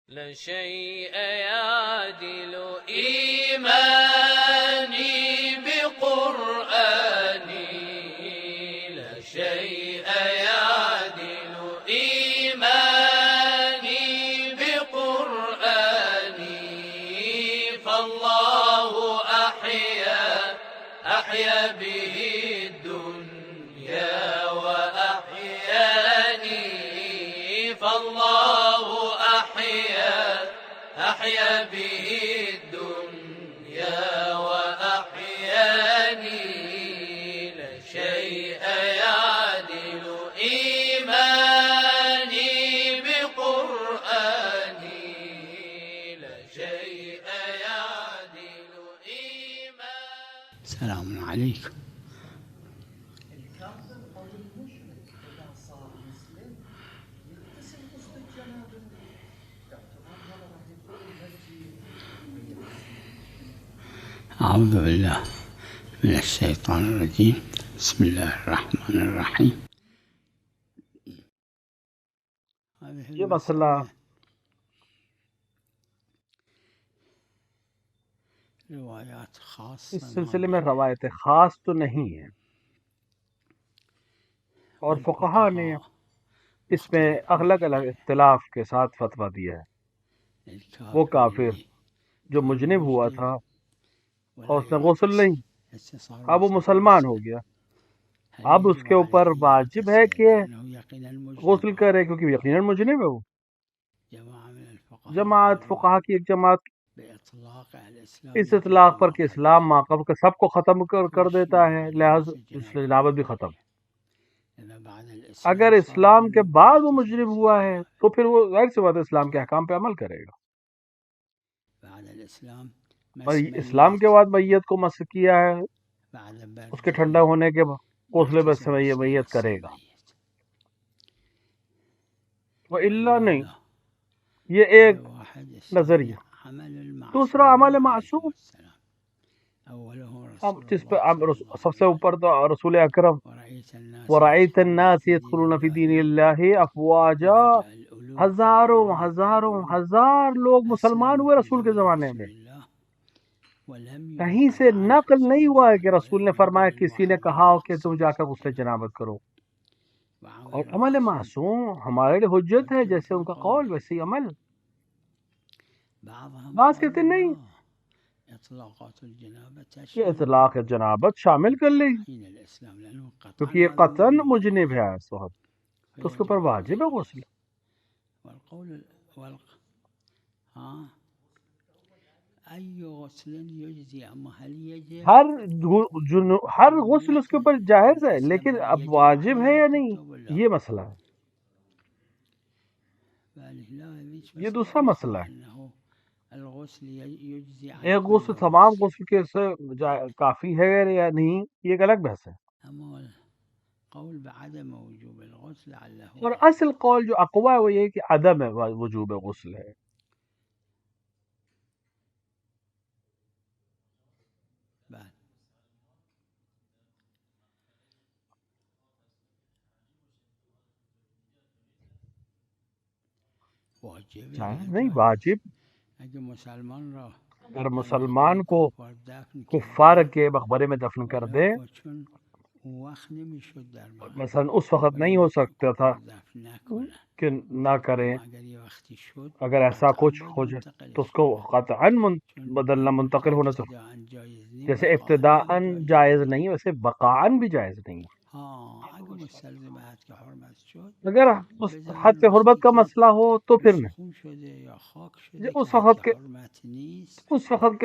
لا شيء يعدل إيماني بقرآني، لا شيء يعدل إيماني بقرآني، فالله أحيا به الدنيا وأحياني، فالله أحيا به الدنيا وأحياني، لا شيء يعدل إيماني بقرآني، لا شيء يعدل إيماني. السلام عليكم. الكافر أو المشرك إذا صار مسلم يغتسل غسل الجنابة باعتبار هذا راح يكون ينجي. أعوذ بالله من الشيطان الرجيم. بسم الله الرحمن الرحيم. یہ مسئلہ روایات خاص اس سلسلے میں روایت خاص تو نہیں ہے، اور فقہا نے اس میں الگ الگ اختلاف کے ساتھ فتویٰ دیا ہے۔ وہ کافر جو مجنب ہوا تھا اور اس نے غسل نہیں، اب وہ مسلمان ہو گیا، اب اس کے اوپر واجب ہے کہ غسل کرے کیونکہ یقیناً مجنب ہے وہ۔ جماعت فقہا کی ایک جماعت اس اطلاق پر کہ اسلام ماقبل کا سب کو ختم کر دیتا ہے، لہذا اس جنابت بھی ختم ہے۔ اگر اسلام کے بعد وہ مجرم ہوا ہے تو پھر وہ غیر سی بات ہے اسلام کے احکام پہ عمل کرے گا۔ اسلام کے بعد میت کو مس کیا ہے، اس کے ٹھنڈا ہونے کے بعد غسل بس سے میت کرے گا، وَإِلَّا نہیں۔ یہ ایک نظریہ۔ دوسرا عمل معصوم، جس پہ سب سے اوپر تو رسول اکرم وَرَأَيْتَ النَّاسَ يَدْخُلُونَ فِي دِينِ اللَّهِ أَفْوَاجًا، ہزار لوگ مسلمان ہوئے رسول کے زمانے میں۔ کہیں سے نقل نہیں ہوا ہے کہ رسول نے فرمایا کسی نے کہا ہو کہ تم جا کر غسل جنابت کرو۔ اور عمل معصوم ہمارے لیے حجت ہے، جیسے ان کا قول ویسے ہی عمل۔ بعض کہتے نہیں، یہ اطلاق جنابت شامل کر لے گی کیونکہ یہ قطعاً مجنب ہے اس وقت، تو اس کے اوپر واجب ہے غسل۔ ہر غسل اس کے اوپر جائز ہے، لیکن اب واجب ہے یا نہیں، یہ مسئلہ ہے، یہ دوسرا مسئلہ ہے۔ ایک غسل تمام غسل کے سے کافی ہے یا نہیں، یہ ایک الگ بحث ہے۔ اور اصل قول جو اقوی ہے وہ یہ کہ عدم وجوب غسل ہے۔ نہیں واجب، اگر مسلمان کو کفار کے مقبرے میں دفن کر دے، مثلا اس وقت نہیں ہو سکتا تھا کہ نہ کریں، اگر ایسا کچھ ہو جائے تو اس کو قطعاً بدلنا منتقل ہونا چاہیے۔ جیسے ابتداءً جائز نہیں ویسے بقاءً بھی جائز نہیں۔ اگر حد حرمت کا مسئلہ ہو تو پھر نہیں، اس وقت کے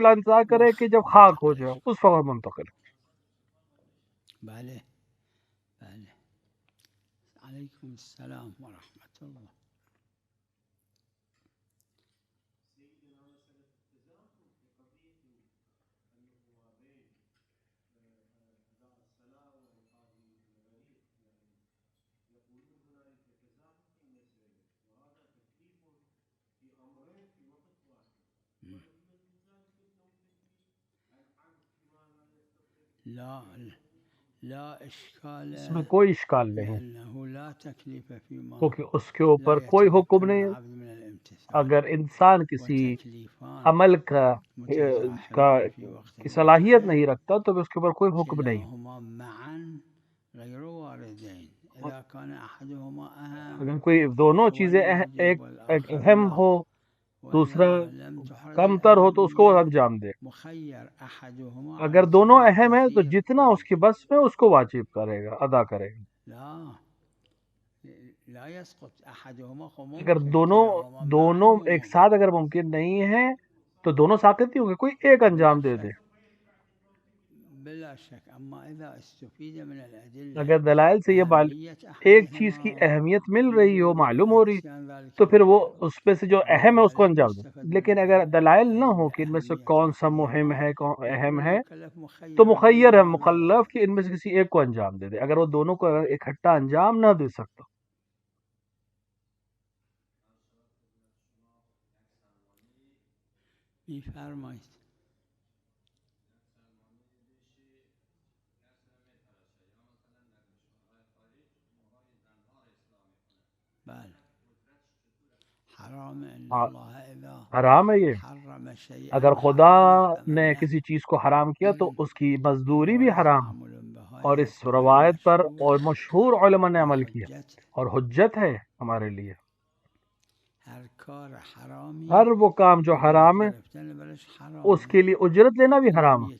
لیے انتظار کرے کہ جب خاک ہو جائے اس وقت منتقل۔ علیکم السلام ورحمۃ اللہ۔ اس میں کوئی اشکال نہیں، کیونکہ اس کے اوپر کوئی حکم نہیں ہے اگر انسان کسی عمل کا کی صلاحیت نہیں رکھتا تو اس کے اوپر کوئی حکم نہیں. اگر کوئی دونوں چیزیں ایک اہم ہو دوسرا کم تر ہو تو اس کو انجام دے. اگر دونوں اہم ہیں تو جتنا اس کے بس میں اس کو واجب کرے گا، ادا کرے گا. اگر دونوں ایک ساتھ اگر ممکن نہیں ہے تو دونوں ساقط نہیں ہوں گے، کوئی ایک انجام دے دے. اگر دلائل سے یہ ایک چیز کی اہمیت مل رہی ہو، معلوم ہو رہی، تو پھر وہ اس میں سے جو اہم ہے اس کو انجام دے. لیکن اگر دلائل نہ ہو کہ ان میں سے کون سا مہم ہے کون اہم ہے تو مخیر ہے مکلف کہ ان میں سے کسی ایک کو انجام دے دے، اگر وہ دونوں کو اکٹھا انجام نہ دے سکتا. حرام ہے یہ. اگر خدا نے کسی چیز کو حرام کیا تو اس کی مزدوری بھی حرام، اور اس روایت پر اور مشہور علماء نے عمل کیا اور حجت ہے ہمارے لیے. ہر وہ کام جو حرام ہے اس کے لیے اجرت لینا بھی حرام ہے.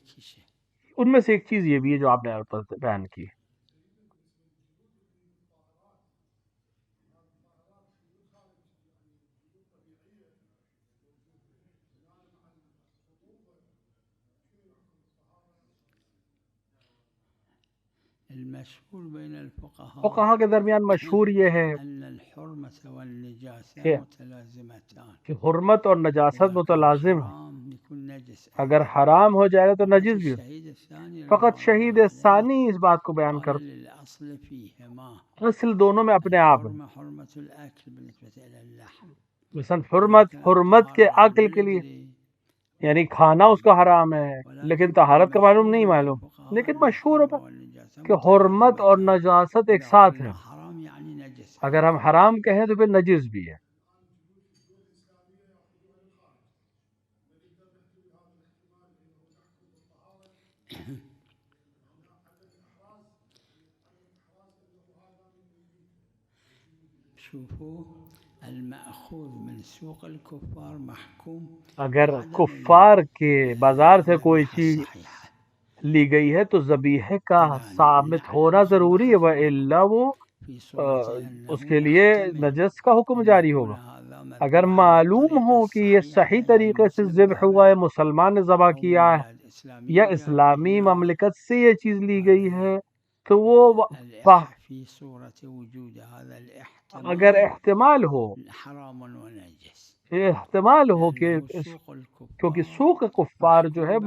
ان میں سے ایک چیز یہ بھی ہے جو آپ نے بیان کی. فقہا کے درمیان مشہور یہ ہے کہ حرمت اور نجاست متلازم ہے. اگر حرام ہو جائے گا تو نجس بھی ہو. فقط شہید ثانی اس بات کو بیان کر، اصل دونوں میں اپنے آپ ہے. مثلا حرمت کے عقل کے لیے یعنی کھانا اس کا حرام ہے لیکن طہارت کا معلوم نہیں معلوم، لیکن مشہور ہے کہ حرمت اور نجاست ایک ساتھ ہے. اگر ہم حرام کہیں تو پھر نجس بھی ہے. اگر کفار کے بازار سے کوئی چیز لی گئی ہے تو ذبیحے کا ثابت ہونا ضروری ہے، وَإِلَّا وہ اس کے لیے نجس کا حکم جاری ہوگا. اگر معلوم ہو کہ یہ صحیح طریقے سے ذبح ہوا ہے، مسلمان نے ذبح کیا ہے یا اسلامی مملکت سے یہ چیز لی گئی ہے تو وہ اگر احتمال ہو کہ کیونکہ سوق کفار جو ہے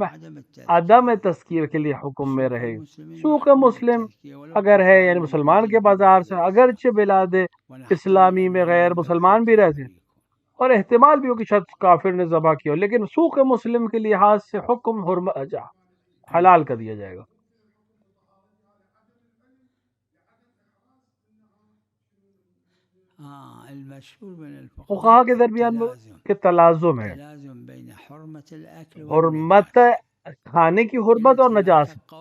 عدم تذکیر کے لیے حکم میں رہے. سوق مسلم اگر ہے یعنی مسلمان کے بازار سے، اگرچہ بلاد اسلامی میں غیر مسلمان بھی رہتے اور احتمال بھی ہو کہ شخص کافر نے ذبح کیا ہو، لیکن سوق مسلم کے لحاظ سے حکم حلال کر دیا جائے گا. فقہا کے درمیان کے تلازم ہے، حرمت کھانے کی حرمت اور نجاست.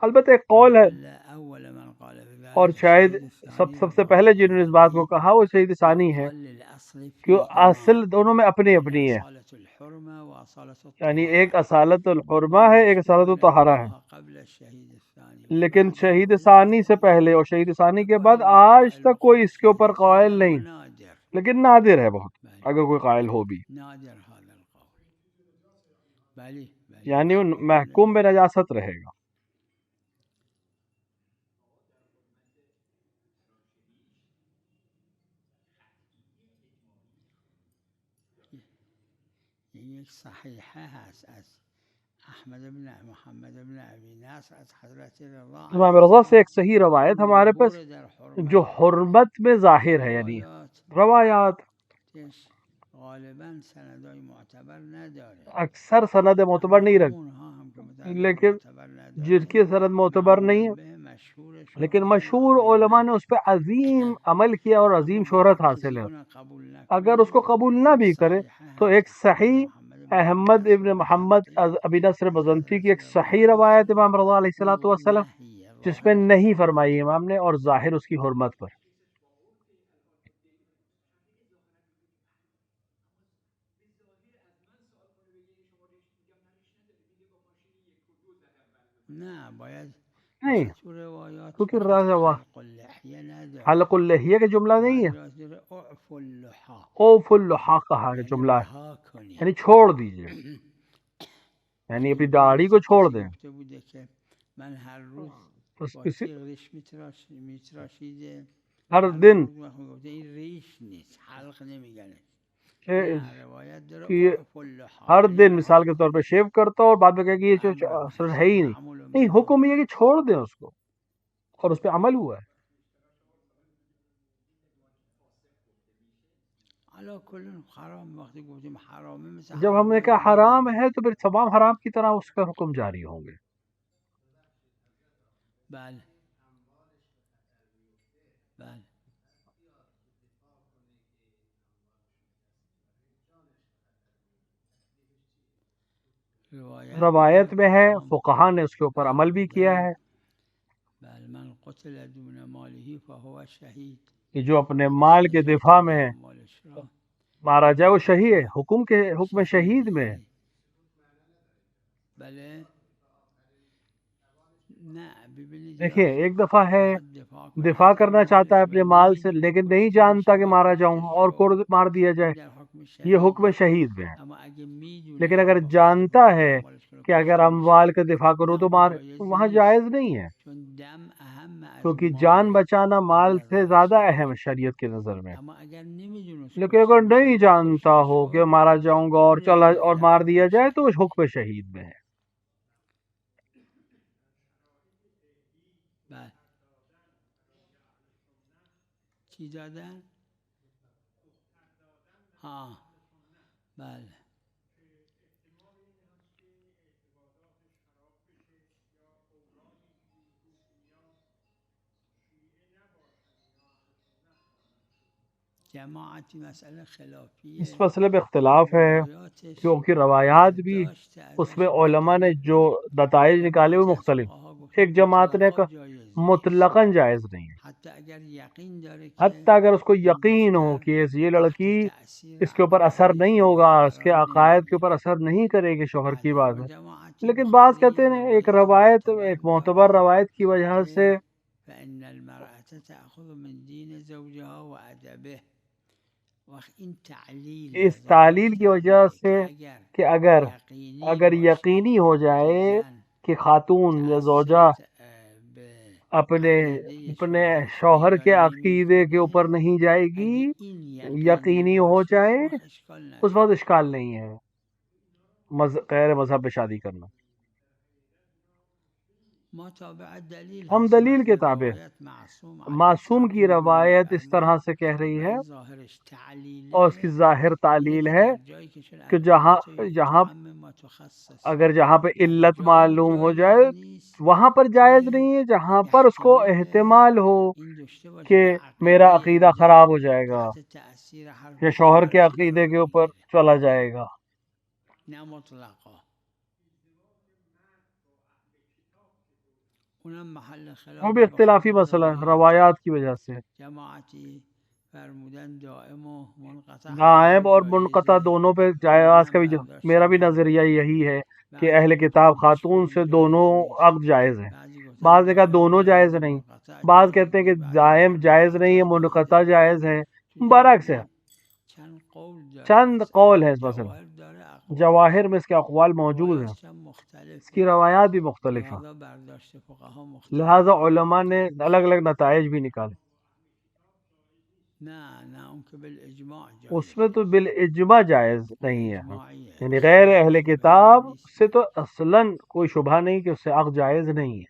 البتہ ایک قول ہے اور شاید سب سے پہلے جنہوں نے اس بات کو کہا وہ شہید ثانی ہے کہ اصل دونوں میں اپنی اپنی ہے، یعنی ایک اصالت الحرمہ ہے ایک اصالت الطہارہ ہے. لیکن شہید ثانی سے پہلے اور شہید ثانی کے بعد آج تک کوئی اس کے اوپر قائل نہیں، لیکن نادر ہے بہت اگر کوئی قائل ہو بھی، یعنی وہ محکوم بے نجاست رہے گا. امام رضا سے ایک صحیح روایت ہمارے پاس جو حرمت میں ظاہر ہے، یعنی روایات اکثر سند معتبر نہیں رکھتے، لیکن جن کی سند معتبر نہیں ہے لیکن مشہور علماء نے اس پہ عظیم عمل کیا اور عظیم شہرت حاصل ہے. اگر اس کو قبول نہ بھی کرے تو ایک صحیح احمد ابن محمد ابی نصر بزنطی کی ایک صحیح روایت امام رضا علیہ الصلوۃ والسلام جس پہ نہیں فرمائی امام نے اور ظاہر اس کی حرمت پر. نہیں کیونکہ حلق اللحیہ کا جملہ نہیں ہے، اوف اللحا کہا کا جملہ ہے، یعنی چھوڑ دیجئے، یعنی اپنی داڑھی کو چھوڑ دیں. بس اسی ہر دن ہر دن مثال کے طور پہ شیو کرتا ہو اور بعد میں کہے کہ یہ اثر ہے ہی نہیں، حکم یہ کہ چھوڑ دیں اس کو، اور اس پہ عمل ہوا ہے. جب ہم نے کہا حرام ہے تو پھر تمام حرام کی طرح اس کا حکم جاری ہوں گے. روایت میں ہے، فقہا نے اس کے اوپر عمل بھی کیا ہے کہ جو اپنے مال کے دفاع میں مارا جائے وہ شہید ہے، حکم شہید میں ہے. دیکھیے ایک دفعہ ہے دفاع کرنا چاہتا ہے اپنے مال سے لیکن نہیں جانتا کہ مارا جاؤں اور کو مار دیا جائے، یہ حکم شہید میں ہے. لیکن اگر جانتا ہے کہ اگر اموال کا دفاع کرو تو وہاں جائز نہیں ہے، کیونکہ جان بچانا مال سے زیادہ اہم ہے شریعت کے نظر میں. لیکن اگر نہیں جانتا ہو کہ مارا جاؤں گا اور چلا اور مار دیا جائے تو حکم شہید میں ہے. اس مسئلے میں اختلاف ہے کیونکہ روایات بھی اس میں علماء نے جو نتائج نکالے وہ مختلف. ایک جماعت نے کہا مطلقاً جائز نہیں ہے، حتیٰ اگر اس کو یقین ہو کہ یہ لڑکی اس کے اوپر اثر نہیں ہوگا، اس کے عقائد کے اوپر اثر نہیں کرے گی شوہر کی بات ہے. لیکن بعض کہتے ہیں ایک روایت، ایک معتبر روایت کی وجہ سے اس تعلیل کی وجہ سے کہ اگر یقینی ہو جائے کہ خاتون یا زوجہ اپنے شوہر کے عقیدے کے اوپر نہیں جائے گی، یقینی ہو جائے، اس وقت اشکال نہیں ہے غیر مذہب میں شادی کرنا. ہم دلیل کے تابع، معصوم کی روایت اس طرح سے کہہ رہی ہے اور اس کی ظاہر تعلیل ہے کہ جہاں پہ علت معلوم ہو جائے وہاں پر جائز نہیں ہے، جہاں پر اس کو احتمال ہو کہ میرا عقیدہ خراب ہو جائے گا یا شوہر کے عقیدے کے اوپر چلا جائے گا. وہ بھی اختلافی مسئلہ ہے روایات کی وجہ سے. دائم اور منقطع دونوں پہ جائز کا بھی میرا بھی نظریہ یہی ہے کہ اہل کتاب خاتون سے دونوں عقد جائز ہیں. بعض نے کہا دونوں جائز نہیں، بعض کہتے ہیں کہ دائم جائز نہیں ہے، منقطع جائز ہے. برعکس ہے، چند قول ہے اس مسئلے، جواہر میں اس کے اقوال موجود ہیں، اس کی روایات بھی مختلف ہیں، لہذا علماء نے الگ الگ نتائج بھی نکالے. اس میں تو بالاجماع جائز نہیں ہے، یعنی غیر اہل کتاب سے تو اصلاً کوئی شبہ نہیں کہ اس سے عقد جائز نہیں ہے.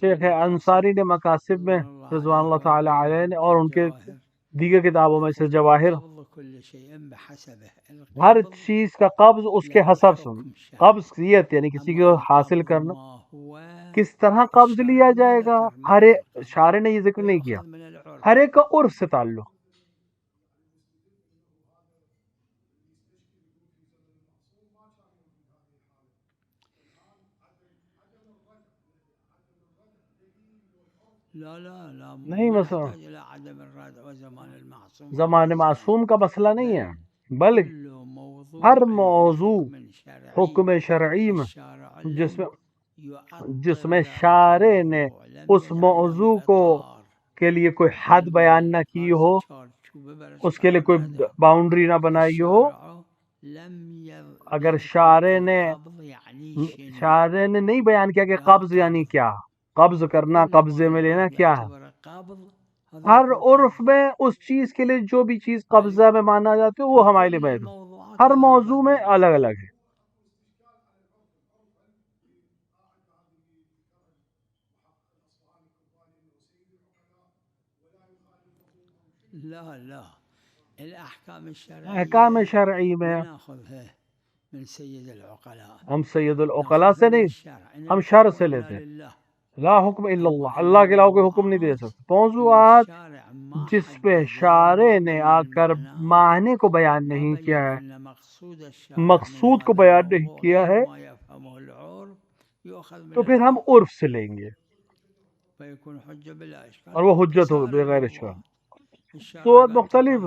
شیخ انصاری نے مقاصد میں رضوان اللہ تعالی علیہ نے اور ان کے دیگر کتابوں میں سے جواہر، قبض كل شيء بحسبه. ہر القبض چیز کا قبض اس کے له حسب سے، حكم شرعي. قبضیت یعنی کسی کو أما حاصل القبض کرنا، ما هو کس طرح قبض الشارع لیا ما جائے گا، ذكر معنى القبض شارع نے یہ ذکر نہیں کیا، ويؤخذ من العرف. ہر ایک کا عرف سے تعلق. لا لا لا نہیں ما مثلا نحتاج إلى عدم الردع وزمان المعصوم. زمان معصوم کا مسئلہ نہیں ہے، بلکہ كل موضوع ہر موضوع بحكم شرعي حکم شرعی میں الشارع جس میں لم يعطل جس میں ذلك شارع نے الموضوع، لم اس يجعل موضوع له کو إطار. کے لیے کوئی حد بیان نہ کی ہو، اس کے لیے کوئی باؤنڈری نہ بنائی ہو. اگر شارع نے نہیں بیان کیا کہ قبض یعنی کیا، قبض کرنا، قبضے میں لینا کیا ہے، ہر عرف میں اس چیز کے لیے جو بھی چیز قبضہ میں مانا جاتی ہے وہ ہمارے لیے بیان، ہر موضوع میں الگ الگ ہے. لا لا الأحكام الشرعية احکام شرعی میں ناخذها من سيد العقلاء. ہم سید العقلاء سے نہیں، الشرع ہم شرع سے لیتے ہیں. لا حکم الا اللہ، اللہ کے علاوہ کوئی حکم نہیں دے سکتے. موضوعات جس پہ شارع نے آ کر معنی کو بیان نہیں کیا ہے، مقصود کو بیان نہیں کیا ہے، تو پھر ہم عرف سے لیں گے اور وہ حجت ہوگی بغیر اشکال. صورت مختلف،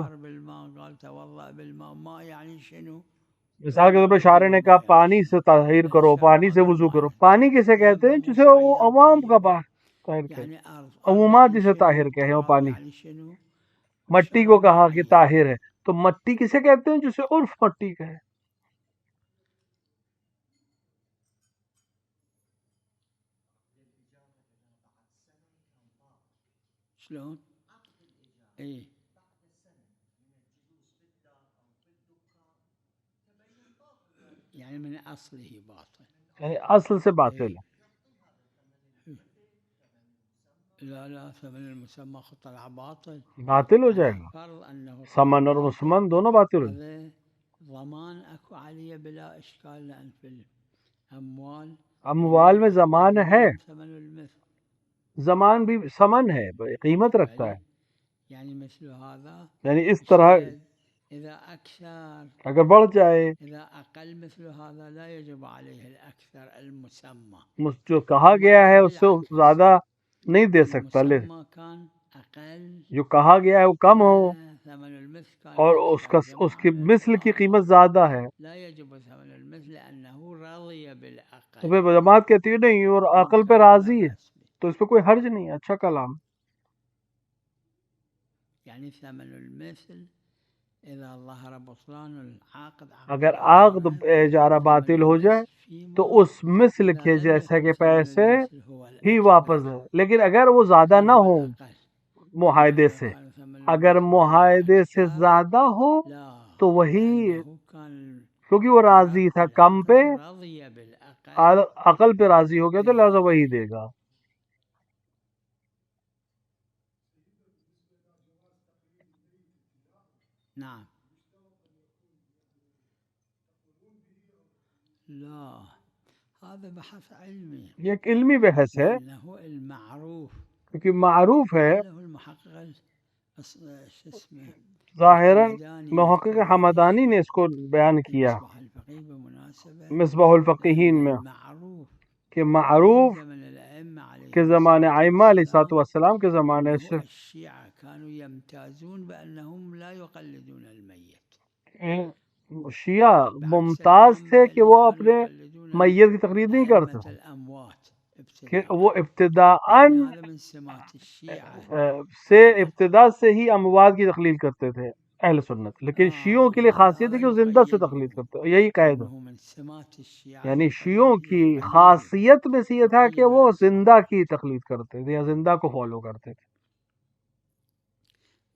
مثال کے طور پر شارع نے کہا پانی سے طہیر کرو، پانی سے وضو کرو. پانی کسے کہتے ہیں؟ جسے وہ عوام کا طاہر کہتے ہیں، عمومات جسے طاہر کہیں وہ پانی. مٹی کو کہا کہ طاہر ہے، تو مٹی کسے کہتے ہیں؟ جسے عرف مٹی کہے. شلون؟ اي يعني من اصله باطل، یعنی اصل سے باطل ہے. لا لا ثمن المسمى خط طلع باطل، باطل ہو جائے گا، فرض انه سمن اور مسمن دونوں باطل ہو جائیں. هذا ضمان اكو عليه بلا اشكال، لان في الاموال اموال میں زمان ہے، ثمن المثل، زمان بھی سمن ہے، قیمت رکھتا ہے. يعني مثل هذا یعنی اس طرح اذا اكثر اگر بڑھ جائے، اذا اقل مثل هذا لا يجب عليه الاكثر المسمى. جو کہا گیا ہے اس سے زیادہ نہیں دے سکتا، المسمى كان اقل جو کہا گیا ہے وہ کم ہو ثمن المثل كان اور أكثر. اس کی مثل کی قیمت زیادہ ہے، لا يجب ثمن المثل لأنه رضي تو بالأقل. پھر جماعت کہتی ہے نہیں اور عقل پہ راضی ہے، تو اس پہ کوئی حرج نہیں. اچھا کلام. يعني ثمن المثل إذا ظهر بطلان العقد، اگر عقد اجارہ باطل ہو جائے تو اس مثل کے جیسے کہ پیسے ہی واپس ہے. لیکن اگر وہ زیادہ نہ ہو معاہدے سے، اگر معاہدے سے زیادہ ہو تو وہی، کیونکہ وہ راضی تھا کم پہ، عقل پہ راضی ہو گیا تو لہذا وہی دے گا. نعم. لا هذا بحث علمي، یہ ایک علمی بحث ہے، لأنه المعروف کیونکہ معروف ہے. له المحقق شو اسمه ظاہراً محقق حمدانی نے اس کو بیان کیا مصباح الفقيه بمناسبة مصباح الفقیہین میں معروف کہ معروف زمن الأئمة عليه کے زمانے ائمہ علیہ السلام کے زمانے سے الشيعة كانوا يمتازون بأنهم لا يقلدون الميت. شیعہ ممتاز تھے کہ وہ اپنے میت کی تقلید نہیں کرتے، الأموات کہ وہ ابتداءً هذا من سمات الشيعة. سے ابتدا سے ہی اموات کی تقلید کرتے تھے اہل سنت. لیکن شیعوں کے لیے خاصیت ہے کہ وہ زندہ سے تقلید کرتے ہیں، یہی قید ہے. إنه من سمات الشيعة یعنی شیعوں کی خاصیت میں سے یہ تھا کہ وہ زندہ کی تقلید کرتے تھے یا زندہ کو فالو کرتے تھے.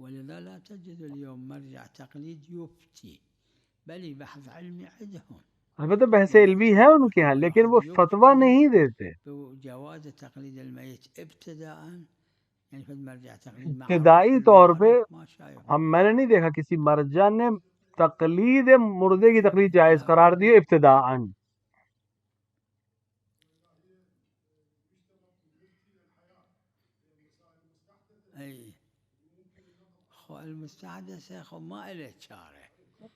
ولذا لا تجد اليوم مرجع تقليد يفتي، بل بحث علمي عندهم البتہ بحث علمی ہے ان کے ہاں، لیکن وہ فتویٰ نہیں دیتے. بجواز تقليد الميت ابتداء ابتدائی طور پہ میں نے نہیں دیکھا کسی مرجع نے تقلید مردے کی تقلید جائز قرار دی ابتداءً.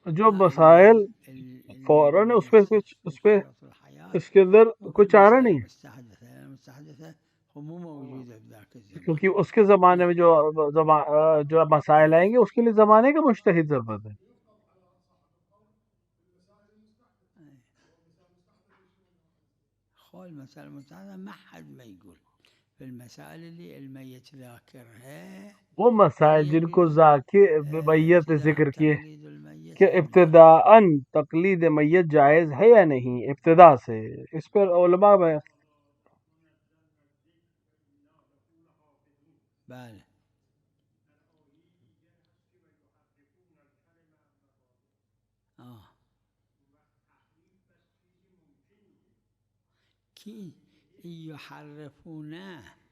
جو مسائل فوراً اس پہ اس کے اندر کوئی چارہ نہیں ہے، کیونکہ اس کے زمانے میں جو مسائل آئیں گے اس کے لیے زمانے کا مجتہد ضرورت ہے. وہ مسائل جن کو ذاکر میت نے ذکر کیے کہ ابتداءً تقلید میت جائز ہے یا نہیں، ابتدا سے، اس پر علماء میں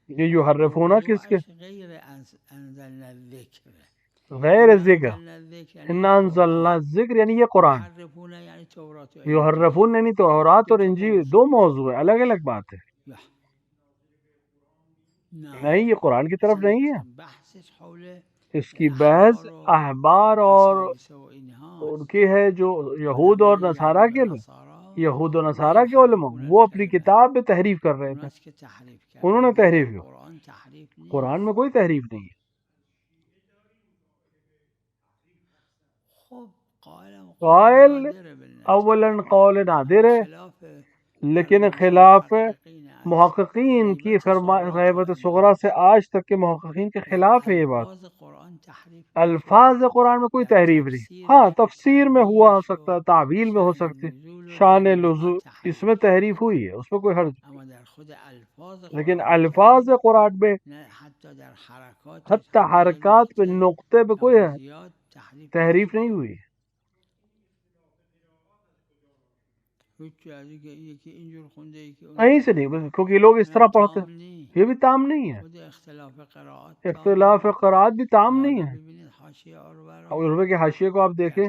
یہ یحرفون کس کے غیر ذکر، انا انزلنا الذکر یعنی یہ قرآن، یحرفون یعنی تورات اور انجیل دو موضوع ہے، الگ الگ بات ہے. نہیں، یہ قرآن کی طرف نہیں ہے. اس کی بحث احبار اور ان کی ہے جو یہود اور نصارہ کے یہود و نصارہ کے علماء، وہ اپنی کتاب میں تحریف کر رہے تھے. انہوں نے تحریف کی، قرآن میں کوئی تحریف نہیں ہے. قائل اولاً قول نادر ہے، لیکن خلاف محققین کی غیبت صغریٰ سے آج تک کے محققین کے خلاف ہے یہ بات. الفاظ قرآن میں کوئی تحریف نہیں. ہاں، تفسیر میں ہوا ہو سکتا ہے، تعویل میں ہو سکتی، شان لزو اس میں تحریف ہوئی ہے، اس میں کوئی حرج نہیں. لیکن الفاظ قرآن میں حتی حرکات پہ نقطے پہ کوئی تحریف نہیں ہوئی. کہیں سے نہیں، کیونکہ لوگ اس طرح پڑھتے ہیں. یہ بھی تام نہیں ہے، اختلاف قرآت بھی تام نہیں ہے. عروہ کے حاشیے کو آپ دیکھیں،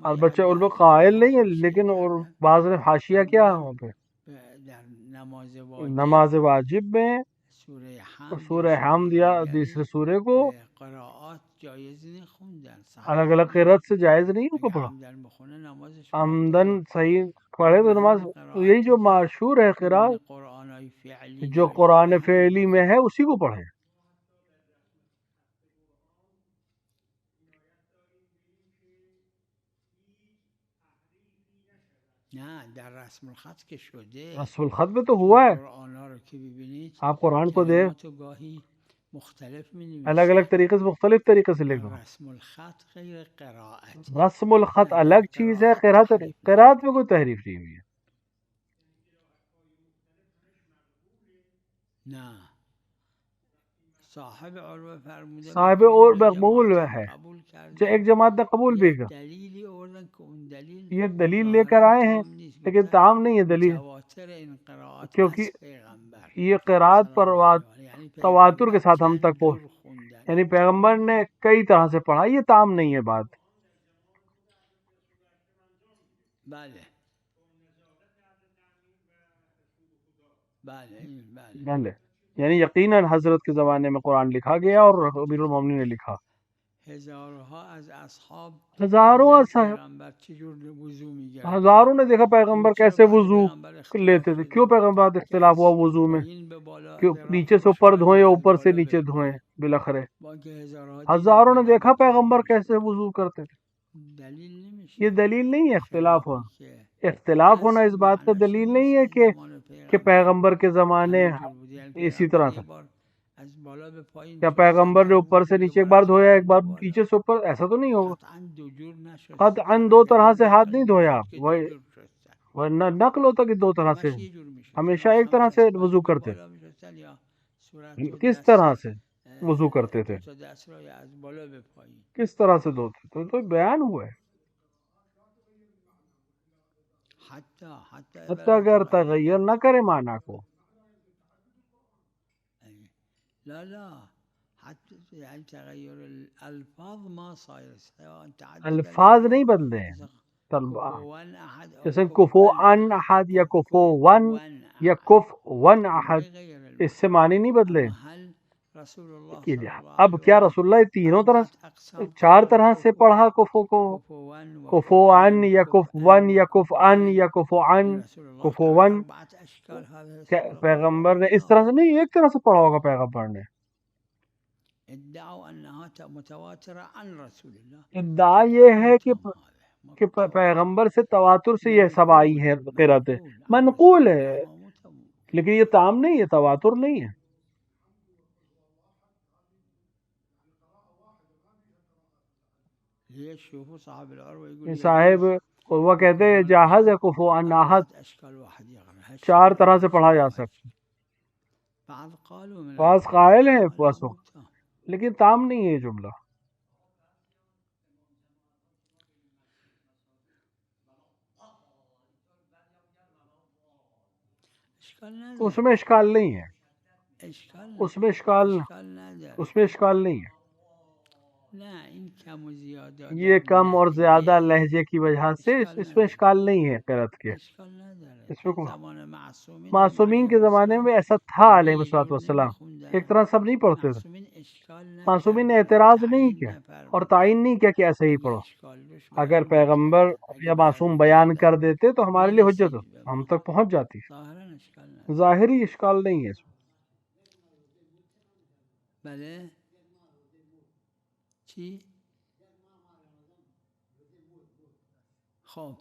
البتہ عروہ قائل نہیں ہے، لیکن اور بعض نے حاشیہ کیا ہے وہاں پہ نماز واجب میں سورہ حمد یا دوسرے سورے کو الگ الگ قرات سے جائز نہیں ان کو پڑھا. عمدن صحیح پڑھے تو نماز، یہی جو مشہور ہے قرات جو قرآن فعلی میں ہے اسی کو پڑھے. رسم الخط میں تو ہوا ہے، آپ قرآن کو دے الگ الگ طریقے سے، مختلف طریقے سے لکھو. رسم الخط الگ چیز ہے، قرات میں کوئی تحریف نہیں ہوئی ہے. صاحب اور مقبول ہے جو ایک جماعت نے قبول بھی کر، یہ دلیل لے کر آئے ہیں لیکن تام نہیں ہے دلیل، کیونکہ یہ قرات پر تواتر کے ساتھ ہم تک پہنچ، یعنی پیغمبر نے کئی طرح سے پڑھا، یہ تام نہیں ہے بات. بھلے یعنی یقیناً حضرت کے زمانے میں قرآن لکھا گیا اور امیر المومنین نے لکھا. ہزاروں نے دیکھا پیغمبر کیسے وضو لیتے تھے. کیوں پیغمبر اختلاف ہوا وضو میں؟ کیوں نیچے سے اوپر دھوئیں یا اوپر سے نیچے دھوئیں؟ بلاخرے ہزاروں نے دیکھا پیغمبر کیسے وضو کرتے تھے. یہ دلیل نہیں ہے اختلاف ہونا. اختلاف ہونا اس بات کا دلیل نہیں ہے کہ پیغمبر کے زمانے اسی طرح تھا. کیا پیغمبر نے اوپر سے نیچے ایک بار دھویا، ایک بار نیچے سے اوپر؟ ایسا تو نہیں ہوگا. قطعاً دو طرح سے ہاتھ نہیں دھویا، ورنہ نقل ہوتا کہ دو طرح سے، ہمیشہ ایک طرح سے وضو کرتے. کس طرح سے وضو کرتے تھے، کس طرح سے دھوتے تھے، تو بیان ہوا ہے. حتی اگر تغیر نہ کرے معنی کو. لا لا، حتى يعني تغير الألفاظ ما صاير، سواء تعدد الفاظ نہیں بدلے ہیں. كفوان أحد أو جیسے کفو ان احد یا کفو ون یا کف ون احد، اس سے معنی نہیں بدلے. هل رسول الله کہ صلى الله اب عليه کیا وسلم رسول اللہ تینوں طرح أربعة أقسام چار قال طرح سے پڑھا کفو کو؟ كفوان کفو ان یا کف ون یا کف ان یا کفو ان رسول الله کفو قال ون. أربعة أشكال هذا کیا سورة پیغمبر نے اس طرح سے نہیں، ایک طرح سے پڑھا ہوگا پیغمبر نے. ادعوا أنها متواترة عن رسول الله. ادعا یہ ہے کہ پیغمبر سے تواتر سے یہ سب آئی ہے قرأت، منقول ہے، لیکن یہ تام نہیں ہے، تواتر نہیں ہے. شوفوا صاحب العروة يقول صاحب وہ کہتے ہیں جاہز ہے کفو ان احد، أشكال واحد يقرأ. چار طرح سے پڑھا جا سکتا. بعض قالوا من بعض قائل ہیں بس، لیکن تام نہیں ہے یہ جملہ. اس میں اشکال نہیں ہے، اس میں اشکال نہیں ہے. یہ کم اور زیادہ لہجے کی وجہ سے اس میں اشکال نہیں ہے قرأت کے. اس میں معصومین کے زمانے میں ایسا تھا علیہ الصلوۃ والسلام، ایک طرح سب نہیں پڑھتے تھے. معصومین نے اعتراض نہیں کیا اور تعین نہیں کیا کہ ایسے ہی پڑھو. اگر پیغمبر یا معصوم بیان کر دیتے تو ہمارے لیے حجت ہم تک پہنچ جاتی. ظاہری اشکال نہیں ہے اس میں. خب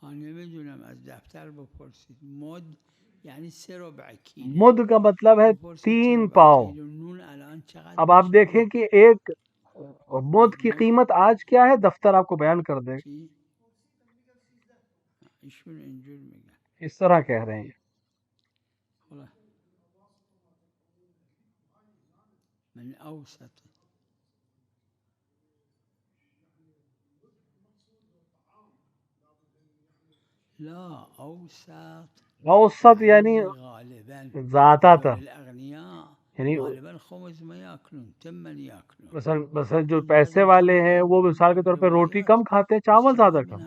نمیدونم از دفتر بپرسید. مد یعنی 3/4 کیلو. مد کا مطلب ہے 3 پاؤ. اب آپ دیکھیں کہ ایک مد کی قیمت آج کیا ہے، دفتر آپ کو بیان کر دے گا. اس طرح کہہ رہے ہیں. من اوسط لا اوسط یعنی زیادہ تر، یعنی غالبا خمس ما ياكلون تمن ياكلون. مثلا جو پیسے والے ہیں وہ مثال کے طور پہ روٹی کم کھاتے ہیں، چاول زیادہ کم.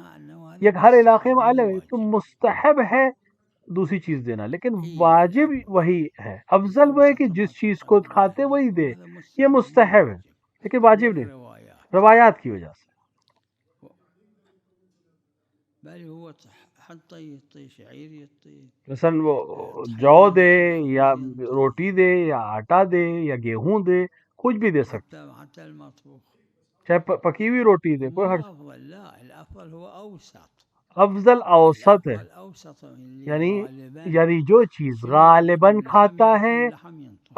یہ ہر علاقے میں الگ ہے. تو مستحب ہے دوسری چیز دینا، لیکن واجب وہی ہے. افضل وہ ہے کہ جس چیز کو کھاتے وہی دے، یہ مستحب ہے لیکن واجب نہیں، روایات کی وجہ سے. مثلا وہ جو دے یا روٹی دے یا آٹا دے یا گیہوں دے، کچھ بھی دے سکتا، چاہے پکی ہوئی روٹی دے، کوئی حرج. افضل اوسط ہے، یعنی جو چیز غالباً کھاتا ہے،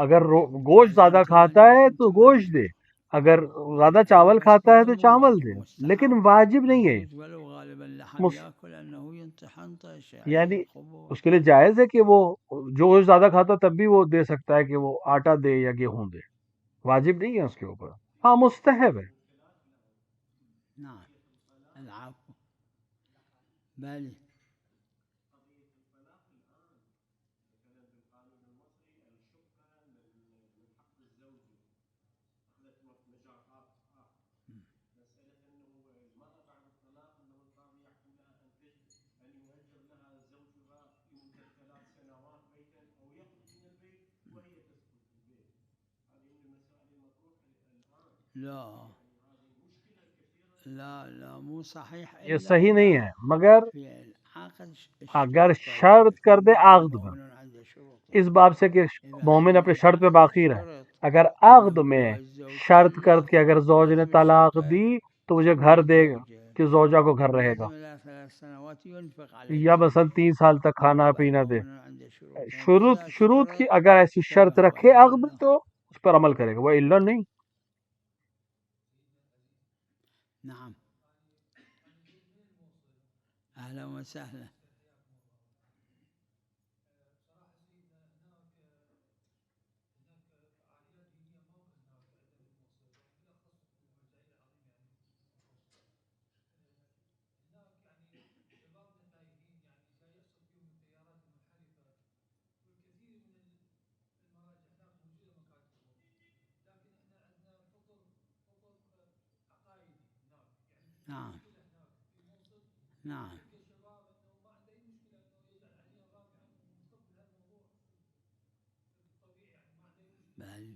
اگر گوشت زیادہ کھاتا ہے تو گوشت دے، اگر زیادہ چاول کھاتا ہے تو چاول دے، لیکن واجب نہیں ہے. یعنی اس کے لیے جائز ہے کہ وہ جو گوشت زیادہ کھاتا تب بھی وہ دے سکتا ہے کہ وہ آٹا دے یا گیہوں دے، واجب نہیں ہے اس کے اوپر. ہاں مستحب ہے. یہ صحیح نہیں ہے، مگر اگر شرط کر دے عقد میں، اس باب سے کہ مومن اپنے شرط پہ باقی رہے. اگر عقد میں شرط کر کے اگر زوج نے طلاق دی تو مجھے گھر دے گا کہ زوجہ کو گھر رہے گا، یا مثلا 3 سال تک کھانا پینا دے. شروط کی اگر ایسی شرط رکھے عقد میں تو اس پر عمل کرے گا، وہ الا نہیں. نعم اهلا وسهلا. نعم. بل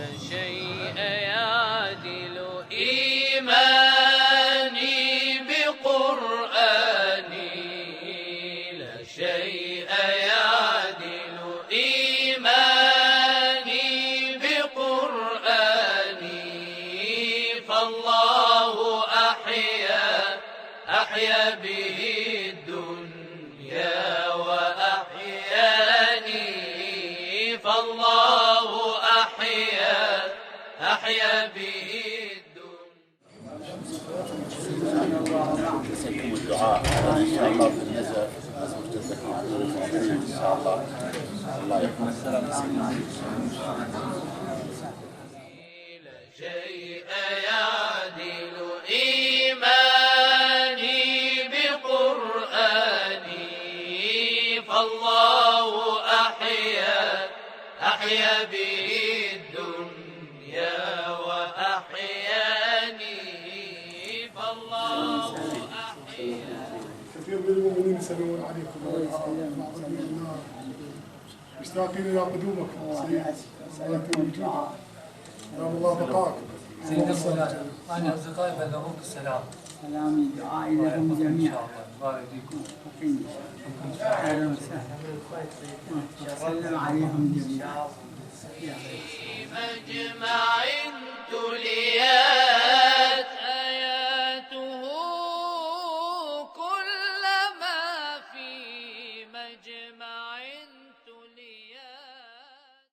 لا شيء يعدل إيماني بقرآني، لا شيء يعدل إيماني بقرآني، فالله أحيا به الدنيا وأحياني، فالله أحيا به الدنيا. نسألكم الدعاء إن شاء الله في النزل إن شاء الله. الله يحفظ السلام. لا شيء يعدل إيماني بقرآني، فالله أحيا به الدنيا وأحياني، فالله كثير من المؤمنين يسلمون عليكم ويعظمون النار، مشتاقين الى قدومكم سيد صلاه وجودكم. سلام الله بقاكم. سيد مولانا أنا أصدقائي بلغوك السلام. سلامي دعائي لهم جميعا. بارك فيكم. اهلا وسهلا. وسلم عليهم جميعا. مجمع تليان